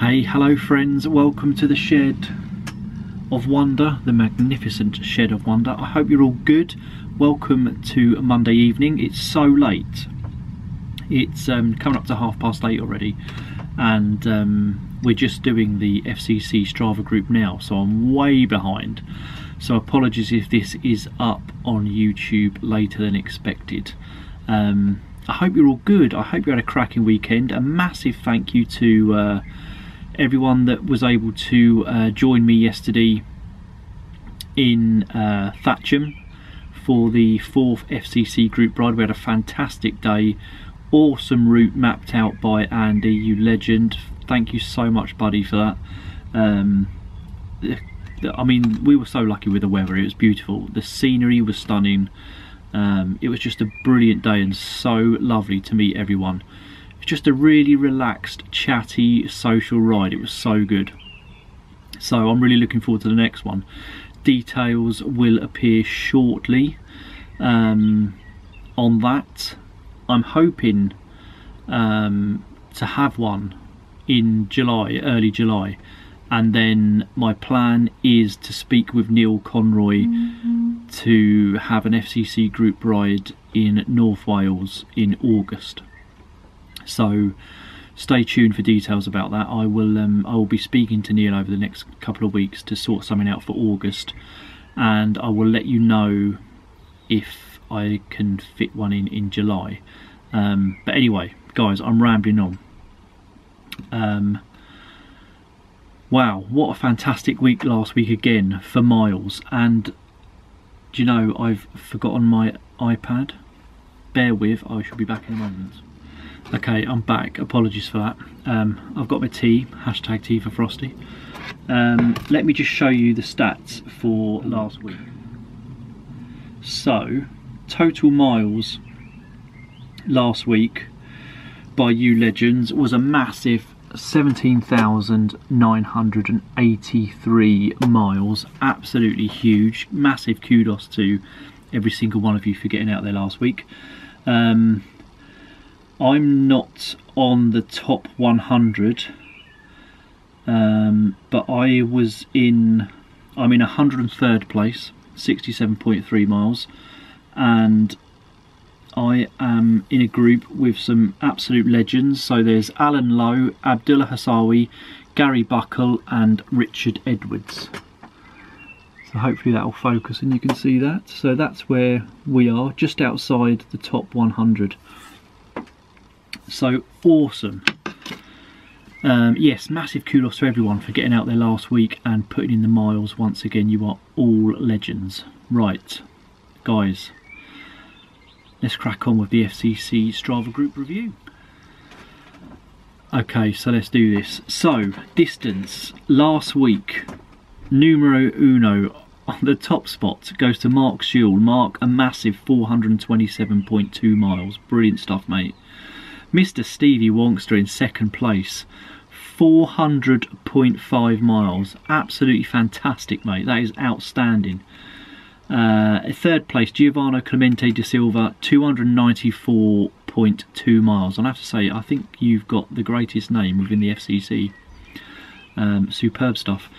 Hey, hello friends, welcome to the Shed of Wonder, the magnificent Shed of Wonder. I hope you're all good. Welcome to Monday evening. It's so late. It's coming up to 8:30 already, and we're just doing the FCC Strava Group now, so I'm way behind. So apologies if this is up on YouTube later than expected. I hope you're all good. I hope you had a cracking weekend. A massive thank you to everyone that was able to join me yesterday in Thatcham for the 4th FCC group ride. We had a fantastic day, awesome route mapped out by Andy, you legend. Thank you so much, buddy, for that. I mean, we were so lucky with the weather. It was beautiful, the scenery was stunning. It was just a brilliant day and so lovely to meet everyone. It's just a really relaxed, chatty, social ride. It was so good. So I'm really looking forward to the next one. Details will appear shortly on that. I'm hoping to have one in July, early July, and then my plan is to speak with Neil Conroy to have an FCC group ride in North Wales in August. So stay tuned for details about that. I will be speaking to Neil over the next couple of weeks to sort something out for August, and I will let you know if I can fit one in July. But anyway, guys, I'm rambling on. Wow, what a fantastic week last week again for miles. And do you know, I've forgotten my iPad. Bear with, I shall be back in a moment. Okay, I'm back. Apologies for that. I've got my tea, hashtag tea for Frosty. Let me just show you the stats for last week. So, total miles last week by you legends was a massive 17,983 miles. Absolutely huge. Massive kudos to every single one of you for getting out there last week. I'm not on the top 100, but I'm in 103rd place, 67.3 miles, and I am in a group with some absolute legends. So there's Alan Lowe, Abdullah Hassawi, Gary Buckle and Richard Edwards. So hopefully that will focus and you can see that. So that's where we are, just outside the top 100. So awesome. Yes, massive kudos to everyone for getting out there last week and putting in the miles. Once again, you are all legends. Right, guys, let's crack on with the FCC Strava Group review. Okay, so let's do this. So, distance. Last week, numero uno on the top spot goes to Mark Schule. Mark, a massive 427.2 miles. Brilliant stuff, mate. Mr. Stevie Wonkster in second place, 400.5 miles. Absolutely fantastic, mate. That is outstanding. Third place, Giovanni Clemente da Silva, 294.2 miles. And I have to say, I think you've got the greatest name within the FCC. Superb stuff.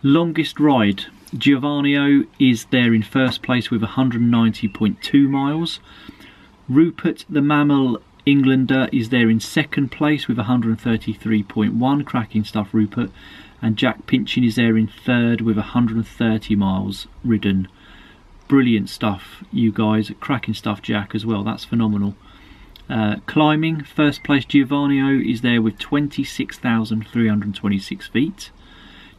Longest ride, Giovanni is there in first place with 190.2 miles. Rupert the Mammal Englander is there in second place with 133.1. Cracking stuff, Rupert. And Jack Pinchin is there in third with 130 miles ridden. Brilliant stuff, you guys. Cracking stuff, Jack, as well. That's phenomenal. Climbing, first place, Giovanni is there with 26,326 feet.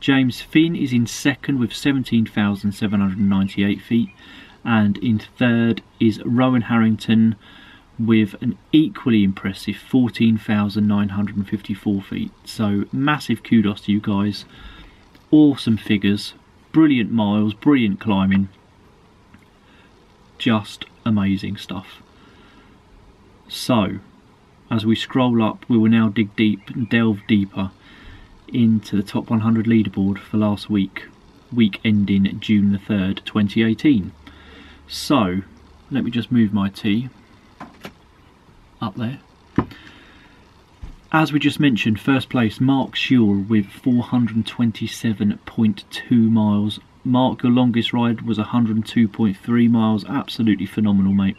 James Finn is in second with 17,798 feet. And in third is Rowan Harrington with an equally impressive 14,954 feet. So massive kudos to you guys. Awesome figures, brilliant miles, brilliant climbing. Just amazing stuff. So, as we scroll up, we will now dig deep and delve deeper into the top 100 leaderboard for last week, week ending June the 3rd, 2018. So, let me just move my tea up there. As we just mentioned, first place Mark Schewel with 427.2 miles. Mark, your longest ride was 102.3 miles. Absolutely phenomenal, mate.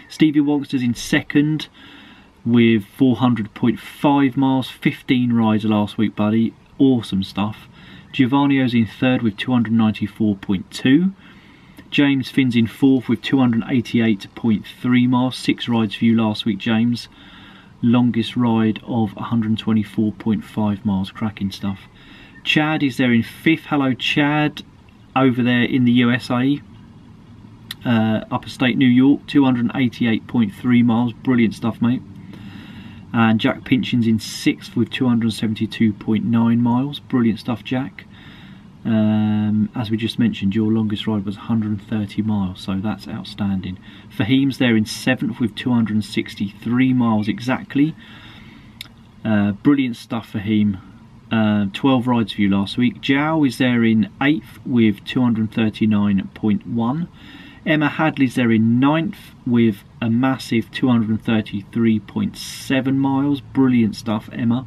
Stevie Wongster's in second with 400.5 miles. 15 rides last week, buddy. Awesome stuff. Giovanni's in third with 294.2. James Finn's in fourth with 288.3 miles. 6 rides for you last week, James. Longest ride of 124.5 miles. Cracking stuff. Chad is there in fifth. Hello, Chad, over there in the USA, upper state New York. 288.3 miles. Brilliant stuff, mate. And Jack Pinchin's in sixth with 272.9 miles. Brilliant stuff, Jack. As we just mentioned, your longest ride was 130 miles, so that's outstanding. Fahim's there in seventh with 263 miles exactly. Brilliant stuff, Fahim. 12 rides for you last week. Zhao is there in eighth with 239.1. Emma Hadley's there in ninth with a massive 233.7 miles. Brilliant stuff, Emma.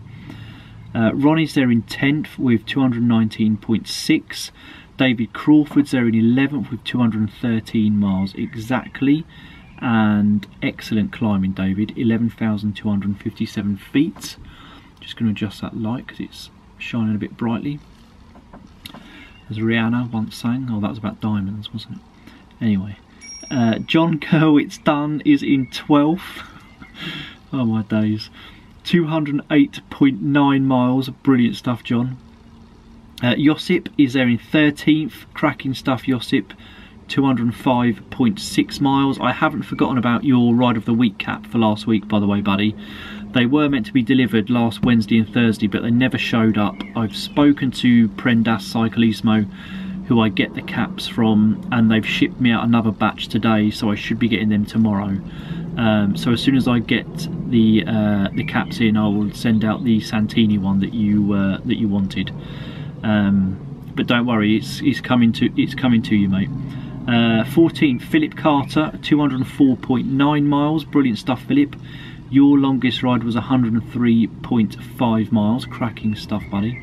Ronnie's there in 10th with 219.6. David Crawford's there in 11th with 213 miles exactly. And excellent climbing, David. 11,257 feet. Just going to adjust that light because it's shining a bit brightly. As Rihanna once sang. Oh, that was about diamonds, wasn't it? Anyway. John Kerwitz Dunn is in 12th. Oh, my days. 208.9 miles. Brilliant stuff, John. Josip is there in 13th. Cracking stuff, Josip. 205.6 miles. I haven't forgotten about your Ride of the Week cap for last week, by the way, buddy. They were meant to be delivered last Wednesday and Thursday, but they never showed up. I've spoken to Prendas Cyclismo, who I get the caps from, and they've shipped me out another batch today, so I should be getting them tomorrow. So as soon as I get the caps in, I will send out the Santini one that you wanted. But don't worry, it's coming to you, mate. 14th, Philip Carter, 204.9 miles. Brilliant stuff, Philip. Your longest ride was 103.5 miles. Cracking stuff, buddy.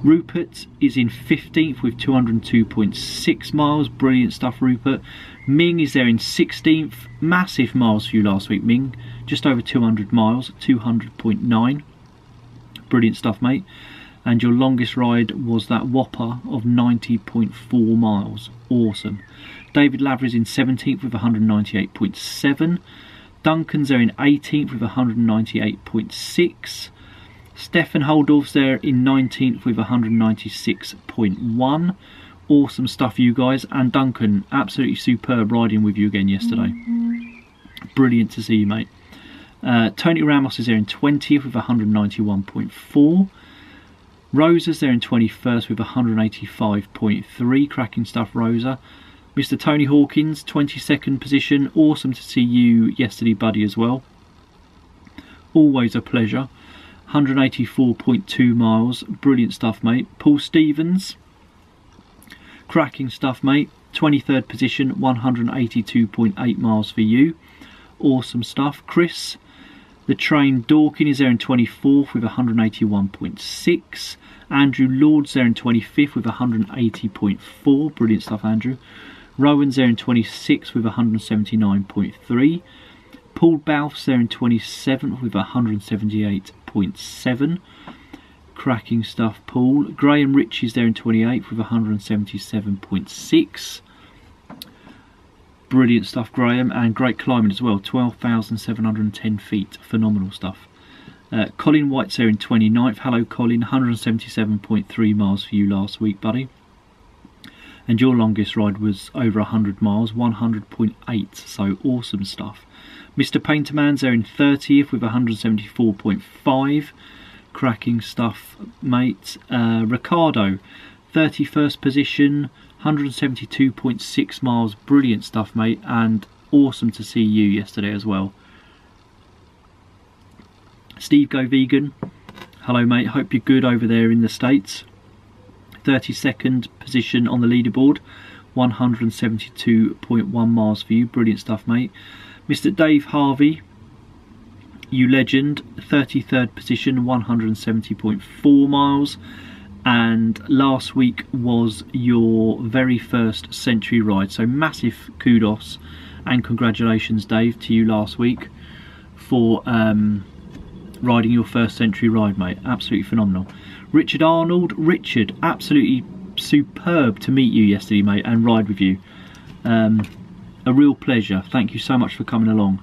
Rupert is in 15th with 202.6 miles. Brilliant stuff, Rupert. Ming is there in 16th. Massive miles for you last week, Ming. Just over 200 miles, 200.9. Brilliant stuff, mate. And your longest ride was that whopper of 90.4 miles. Awesome. David Lavery's in 17th with 198.7. Duncan's there in 18th with 198.6. Stefan Holdorf's there in 19th with 196.1. Awesome stuff, you guys. And Duncan, absolutely superb riding with you again yesterday. Brilliant to see you, mate. Tony Ramos is there in 20th with 191.4. Rosa's there in 21st with 185.3. Cracking stuff, Rosa. Mr. Tony Hawkins, 22nd position. Awesome to see you yesterday, buddy, as well. Always a pleasure. 184.2 miles. Brilliant stuff, mate. Paul Stevens. Cracking stuff, mate. 23rd position, 182.8 miles for you. Awesome stuff. Chris, the train Dorkin, is there in 24th with 181.6. Andrew Lord's there in 25th with 180.4. Brilliant stuff, Andrew. Rowan's there in 26th with 179.3. Paul Balf's there in 27th with 178.7. Cracking stuff, Paul. Graham Rich is there in 28th with 177.6. Brilliant stuff, Graham, and great climbing as well. 12,710 feet. Phenomenal stuff. Colin White's there in 29th. Hello, Colin. 177.3 miles for you last week, buddy. And your longest ride was over 100 miles, 100.8. So awesome stuff. Mr. Painterman's there in 30th with 174.5. Cracking stuff, mate. Ricardo, 31st position, 172.6 miles. Brilliant stuff, mate, and awesome to see you yesterday as well. Steve Go Vegan, hello, mate. Hope you're good over there in the States. 32nd position on the leaderboard, 172.1 miles for you. Brilliant stuff, mate. Mr. Dave Harvey, You Legend, 33rd position, 170.4 miles. And last week was your very first century ride. So massive kudos and congratulations, Dave, to you last week for riding your first century ride, mate. Absolutely phenomenal. Richard Arnold. Richard, absolutely superb to meet you yesterday, mate, and ride with you. A real pleasure. Thank you so much for coming along.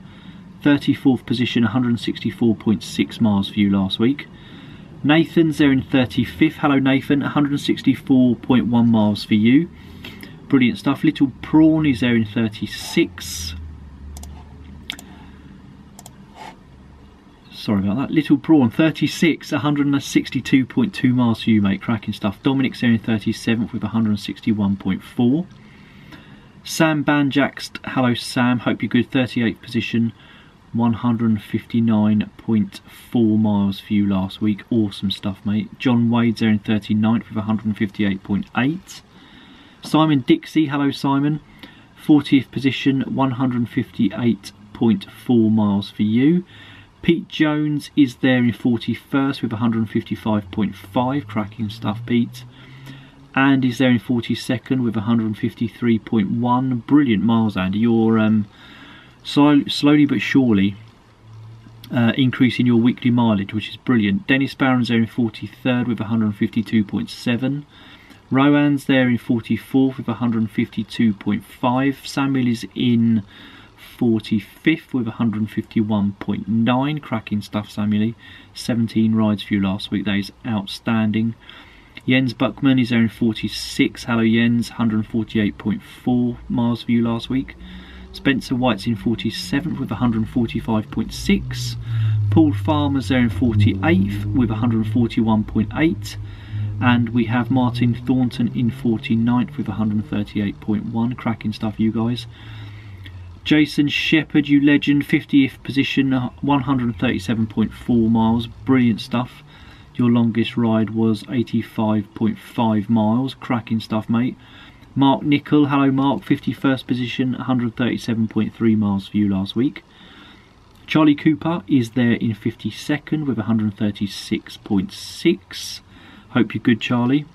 34th position, 164.6 miles for you last week. Nathan's there in 35th. Hello Nathan, 164.1 miles for you. Brilliant stuff. Little Prawn is there in 36. Sorry about that. Little Prawn, 36, 162.2 miles for you, mate. Cracking stuff. Dominic's there in 37th with 161.4. Sam Banjaxt, hello Sam, hope you're good. 38th position, 159.4 miles for you last week. Awesome stuff, mate. John Wade's there in 39th with 158.8. Simon Dixie, hello Simon, 40th position, 158.4 miles for you. Pete Jones is there in 41st with 155.5. Cracking stuff, Pete. And is there in 42nd with 153.1. Brilliant miles, Andy. You're slowly but surely increasing your weekly mileage, which is brilliant. Dennis Barron's there in 43rd with 152.7. Rowan's there in 44th with 152.5. Samuel is in 45th with 151.9. Cracking stuff, Samuel. 17 rides for you last week. That is outstanding. Jens Buckman is there in 46. Hello Jens, 148.4 miles for you last week. Spencer White's in 47th with 145.6. Paul Farmer's there in 48th with 141.8. And we have Martin Thornton in 49th with 138.1. Cracking stuff, you guys. Jason Shepherd, you legend, 50th position, 137.4 miles. Brilliant stuff. Your longest ride was 85.5 miles. Cracking stuff, mate. Mark Nickel, hello Mark, 51st position, 137.3 miles for you last week. Charlie Cooper is there in 52nd with 136.6. Hope you're good, Charlie.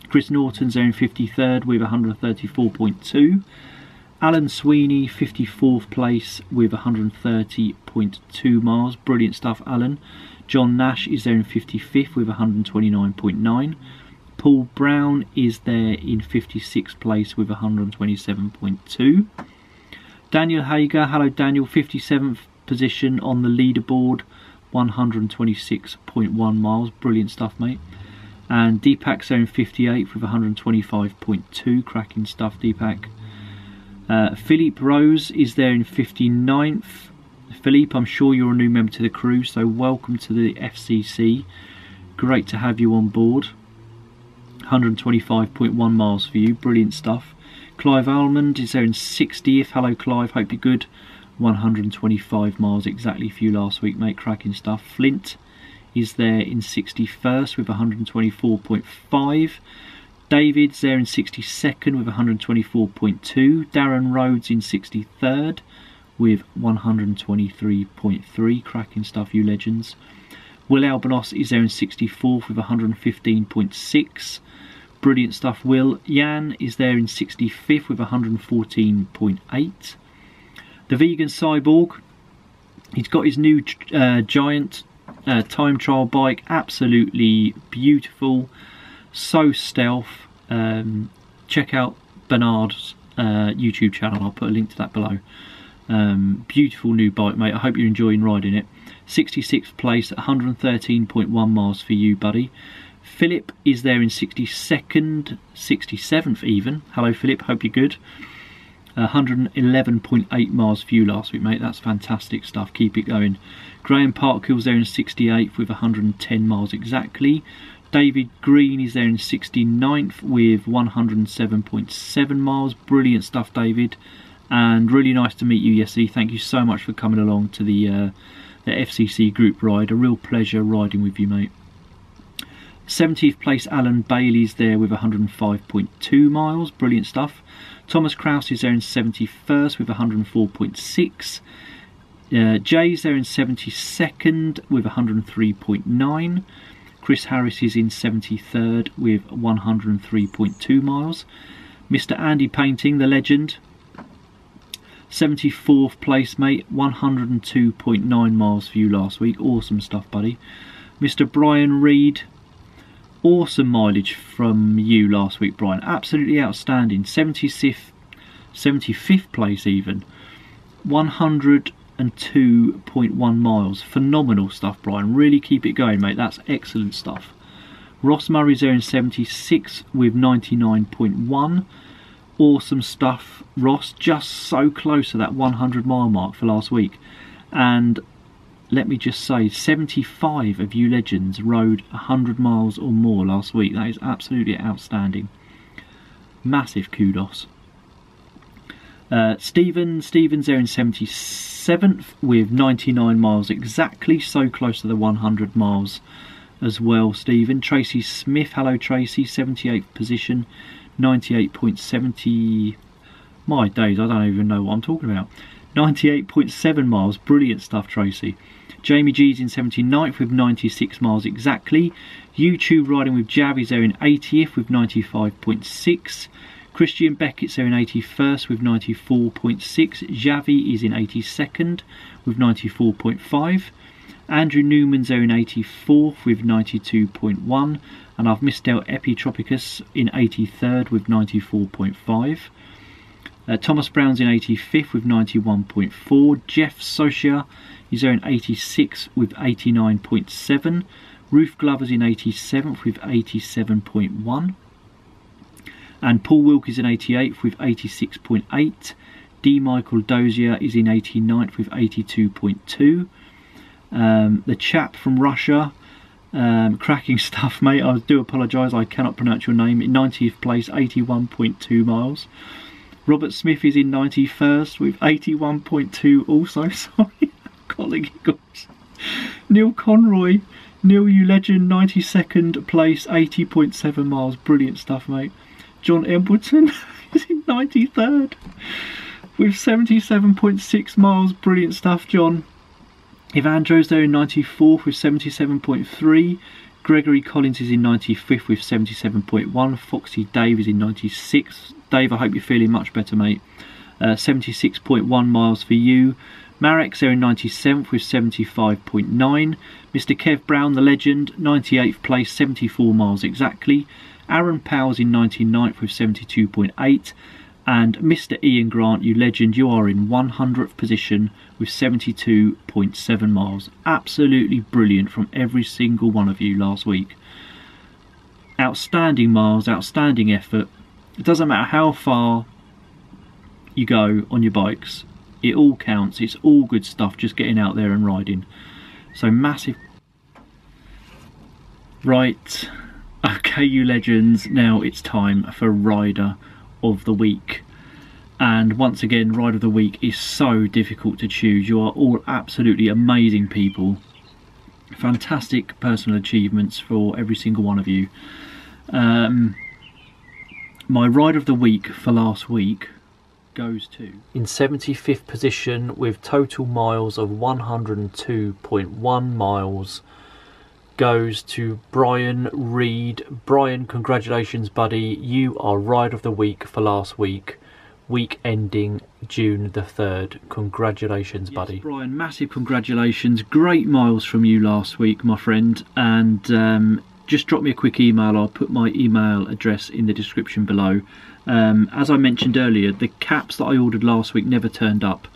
Chris Norton's there in 53rd with 134.2. Alan Sweeney, 54th place with 130.2 miles. Brilliant stuff, Alan. John Nash is there in 55th with 129.9. Paul Brown is there in 56th place with 127.2. Daniel Hager, hello Daniel, 57th position on the leaderboard, 126.1 miles. Brilliant stuff, mate. And Deepak's there in 58th with 125.2. Cracking stuff, Deepak. Philippe Rose is there in 59th. Philippe, I'm sure you're a new member to the crew, so welcome to the FCC. Great to have you on board. 125.1 miles for you. Brilliant stuff. Clive Almond is there in 60th. Hello Clive, hope you're good. 125 miles exactly for you last week, mate. Cracking stuff. Flint is there in 61st with 124.5. David's there in 62nd with 124.2. Darren Rhodes in 63rd with 123.3. Cracking stuff, you legends. Will Albanos is there in 64th with 115.6. Brilliant stuff, Will. Jan is there in 65th with 114.8. The Vegan Cyborg, he's got his new giant time trial bike. Absolutely beautiful. So stealth. Check out Bernard's YouTube channel. I'll put a link to that below. Beautiful new bike, mate. I hope you're enjoying riding it. 66th place, 113.1 miles for you, buddy. Philip is there in 62nd, 67th even. Hello Philip, hope you're good. 111.8 miles for you last week, mate. That's fantastic stuff. Keep it going. Graham Parkhill's there in 68th with 110 miles exactly. David Green is there in 69th with 107.7 miles. Brilliant stuff, David. And really nice to meet you yesterday. Thank you so much for coming along to the FCC group ride. A real pleasure riding with you, mate. 70th place, Alan Bailey's there with 105.2 miles. Brilliant stuff. Thomas Krause is there in 71st with 104.6. Jay's there in 72nd with 103.9. Chris Harris is in 73rd with 103.2 miles. Mr. Andy Painting, the legend, 74th place, mate, 102.9 miles for you last week. Awesome stuff, buddy. Mr. Brian Reed, awesome mileage from you last week, Brian. Absolutely outstanding. 75th place even. 102.1 miles. Phenomenal stuff, Brian. Really keep it going, mate. That's excellent stuff. Ross Murray's there in 76 with 99.1. Awesome stuff, Ross. Just so close to that 100 mile mark for last week. And let me just say, 75 of you legends rode 100 miles or more last week. That is absolutely outstanding. Massive kudos. Stephen's there in 77th with 99 miles exactly, so close to the 100 miles as well, Stephen. Tracy Smith, hello Tracy, 78th position, 98.70, my days, I don't even know what I'm talking about. 98.7 miles, brilliant stuff, Tracy. Jamie G's in 79th with 96 miles exactly. YouTube riding with Javi's there in 80th with 95.6. Christian Beckett's there in 81st with 94.6. Javi is in 82nd with 94.5. Andrew Newman's there in 84th with 92.1. And I've missed out Epitropicus in 83rd with 94.5. Thomas Brown's in 85th with 91.4. Jeff Socia is there in 86th with 89.7. Ruth Glover's in 87th with 87.1. And Paul Wilk is in 88th with 86.8. D. Michael Dozier is in 89th with 82.2. The chap from Russia, cracking stuff, mate. I do apologise, I cannot pronounce your name. In 90th place, 81.2 miles. Robert Smith is in 91st with 81.2 also, sorry. Colleague giggles. Neil Conroy, Neil, you legend, 92nd place, 80.7 miles. Brilliant stuff, mate. John Embleton is in 93rd with 77.6 miles. Brilliant stuff, John. Evandro's there in 94th with 77.3. Gregory Collins is in 95th with 77.1. Foxy Dave is in 96th. Dave, I hope you're feeling much better, mate. 76.1 miles for you. Marek's there in 97th with 75.9. Mr. Kev Brown, the legend, 98th place, 74 miles exactly. Aaron Powell's in 99th with 72.8. And Mr. Ian Grant, you legend, you are in 100th position with 72.7 miles. Absolutely brilliant from every single one of you last week. Outstanding miles, outstanding effort. It doesn't matter how far you go on your bikes. It all counts. It's all good stuff, just getting out there and riding. So massive. Right. Okay, you legends. Now it's time for Rider of the Week. And once again, Rider of the Week is so difficult to choose. You are all absolutely amazing people. Fantastic personal achievements for every single one of you. My Rider of the Week for last week goes to, in 75th position with total miles of 102.1 miles, goes to Brian Reed. Brian, congratulations, buddy. You are Rider of the Week for last week. Week ending June the 3rd. Congratulations, buddy. Yes, Brian, massive congratulations. Great miles from you last week, my friend. And just drop me a quick email. I'll put my email address in the description below. As I mentioned earlier, the caps that I ordered last week never turned up.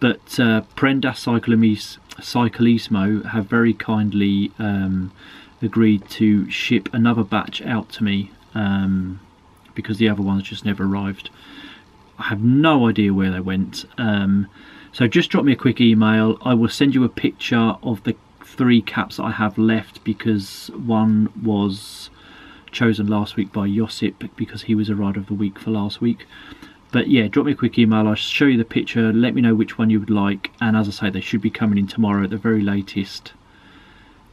But Prendas Cyclismo have very kindly agreed to ship another batch out to me because the other ones just never arrived. I have no idea where they went. So just drop me a quick email. I will send you a picture of the 3 caps that I have left, because one was chosen last week by Josip because he was a Rider of the Week for last week. But yeah, drop me a quick email. I'll show you the picture. Let me know which one you would like. And as I say, they should be coming in tomorrow at the very latest,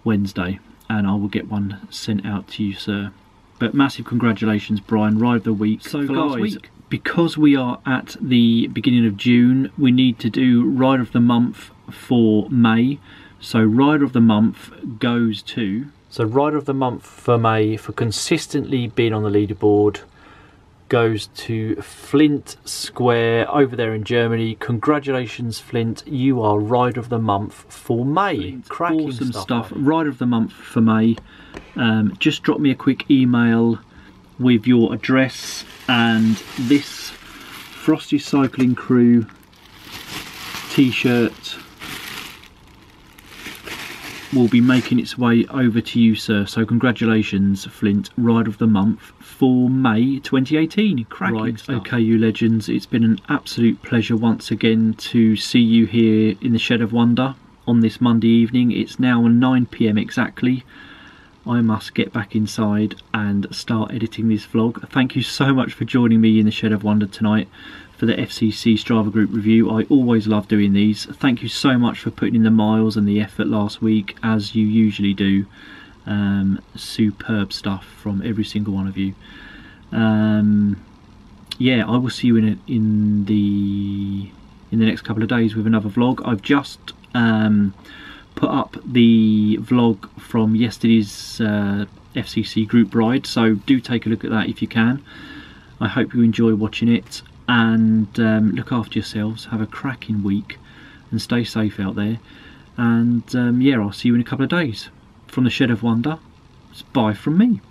Wednesday. And I will get one sent out to you, sir. But massive congratulations, Brian. Rider of the Week for last week. because we are at the beginning of June, we need to do Rider of the Month for May. So Rider of the Month goes to... So Rider of the Month for May, for consistently being on the leaderboard, goes to Flint Square over there in Germany. Congratulations, Flint, you are Rider of the Month for May. Cracking awesome stuff. Rider of the Month for May. Just drop me a quick email with your address, and this Frosty Cycling Crew t-shirt will be making its way over to you, sir. So congratulations, Flint, Rider of the Month for May 2018. Cracking stuff. Okay, you legends, it's been an absolute pleasure once again to see you here in the Shed of Wonder on this Monday evening. It's now 9 PM exactly. I must get back inside and start editing this vlog. Thank you so much for joining me in the Shed of Wonder tonight for the FCC Strava Group review. I always love doing these. Thank you so much for putting in the miles and the effort last week, as you usually do. Superb stuff from every single one of you. Yeah, I will see you in the next couple of days with another vlog. I've just put up the vlog from yesterday's FCC group ride, so do take a look at that if you can. I hope you enjoy watching it, and look after yourselves, have a cracking week and stay safe out there, and yeah, I'll see you in a couple of days. From the Shed of Wonder, it's bye from me.